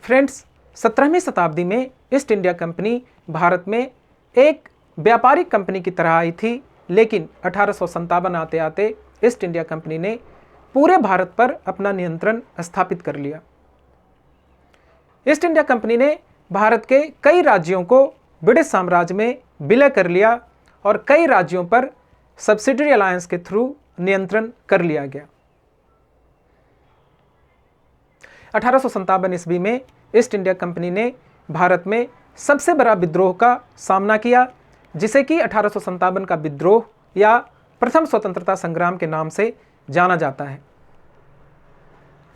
Friends, 17वीं शताब्दी में east India company Bharat में एक व्यापारिक कंपनी की तरह आई थी, लेकिन 1857 आते आते ईस्ट इंडिया कंपनी ने पूरे भारत पर अपना नियंत्रण स्थापित कर लिया। ईस्ट इंडिया कंपनी ने भारत के कई राज्यों को ब्रिटिश साम्राज्य में विलय कर लिया और कई राज्यों पर सब्सिडरी अलायंस के थ्रू नियंत्रण कर लिया गया। 1857 ईस्वी में ईस्ट इंडिया कंपनी ने भारत में सबसे बड़ा विद्रोह का सामना किया, जिसे कि 1857 का विद्रोह या प्रथम स्वतंत्रता संग्राम के नाम से जाना जाता है।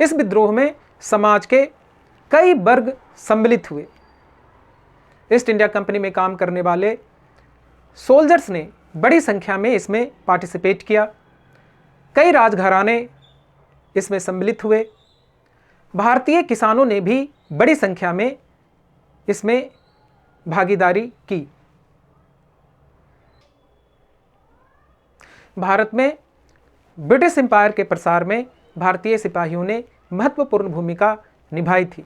इस विद्रोह में समाज के कई वर्ग सम्मिलित हुए। ईस्ट इंडिया कंपनी में काम करने वाले सोल्जर्स ने बड़ी संख्या में इसमें पार्टिसिपेट किया। कई राजघराने इसमें सम्मिलित हुए। भारतीय किसानों ने भी बड़ी संख्या में इसमें भागीदारी की। भारत में ब्रिटिश एम्पायर के प्रसार में भारतीय सिपाहियों ने महत्वपूर्ण भूमिका निभाई थी।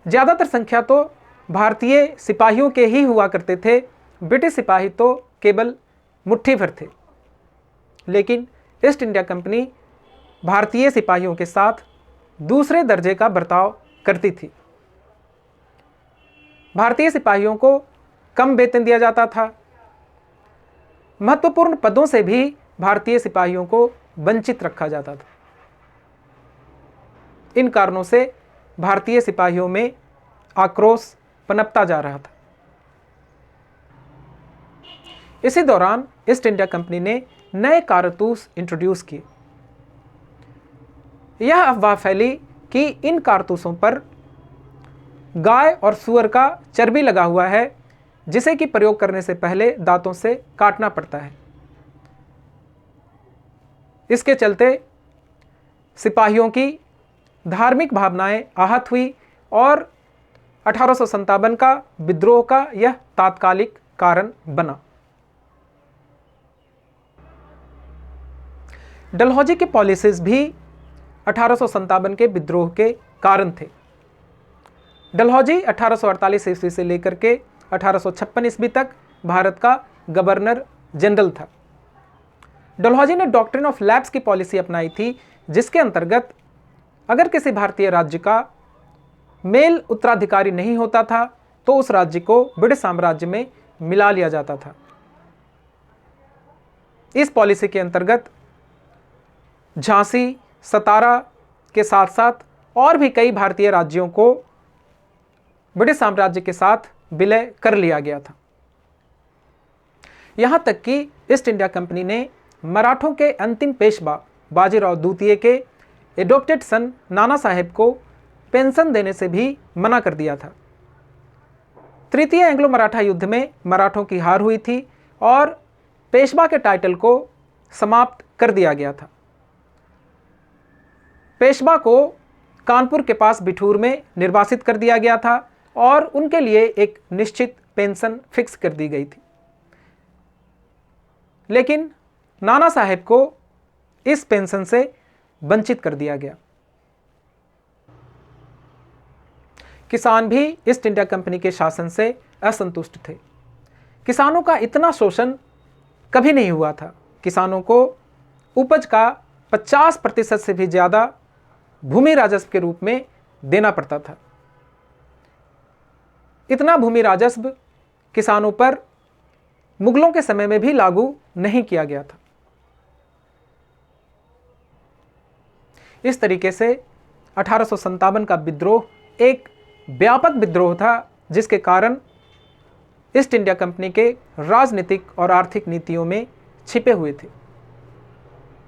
ज़्यादातर संख्या तो भारतीय सिपाहियों के ही हुआ करते थे, ब्रिटिश सिपाही तो केवल मुट्ठी भर थे। लेकिन ईस्ट इंडिया कंपनी भारतीय सिपाहियों के साथ दूसरे दर्जे का बर्ताव करती थी। भारतीय सिपाहियों को कम वेतन दिया जाता था। महत्वपूर्ण पदों से भी भारतीय सिपाहियों को वंचित रखा जाता था। इन कारणों से भारतीय सिपाहियों में आक्रोश पनपता जा रहा था। इसी दौरान ईस्ट इंडिया कंपनी ने नए कारतूस इंट्रोड्यूस किए। यह अफवाह फैली कि इन कारतूसों पर गाय और सूअर का चर्बी लगा हुआ है, जिसे कि प्रयोग करने से पहले दांतों से काटना पड़ता है। इसके चलते सिपाहियों की धार्मिक भावनाएं आहत हुई और 1857 का विद्रोह का यह तात्कालिक कारण बना। डलहौजी के पॉलिसीज भी 1857 के विद्रोह के कारण थे। डलहौजी 1848 ईस्वी से लेकर के 1856 ईस्वी तक भारत का गवर्नर जनरल था। डलहौजी ने डॉक्ट्रिन ऑफ लैप्स की पॉलिसी अपनाई थी, जिसके अंतर्गत अगर किसी भारतीय राज्य का मेल उत्तराधिकारी नहीं होता था तो उस राज्य को ब्रिटिश साम्राज्य में मिला लिया जाता था। इस पॉलिसी के अंतर्गत झांसी, सतारा के साथ साथ और भी कई भारतीय राज्यों को ब्रिटिश साम्राज्य के साथ विलय कर लिया गया था। यहां तक कि ईस्ट इंडिया कंपनी ने मराठों के अंतिम पेशवा बाजीराव द्वितीय के एडॉप्टेड सन नाना साहेब को पेंशन देने से भी मना कर दिया था। तृतीय एंग्लो मराठा युद्ध में मराठों की हार हुई थी और पेशवा के टाइटल को समाप्त कर दिया गया था। पेशवा को कानपुर के पास बिठूर में निर्वासित कर दिया गया था और उनके लिए एक निश्चित पेंशन फिक्स कर दी गई थी। लेकिन नाना साहेब को इस पेंशन से वंचित कर दिया गया। किसान भी ईस्ट इंडिया कंपनी के शासन से असंतुष्ट थे। किसानों का इतना शोषण कभी नहीं हुआ था। किसानों को उपज का 50% से भी ज़्यादा भूमि राजस्व के रूप में देना पड़ता था। इतना भूमि राजस्व किसानों पर मुगलों के समय में भी लागू नहीं किया गया था। इस तरीके से 1857 का विद्रोह एक व्यापक विद्रोह था, जिसके कारण ईस्ट इंडिया कंपनी के राजनीतिक और आर्थिक नीतियों में छिपे हुए थे।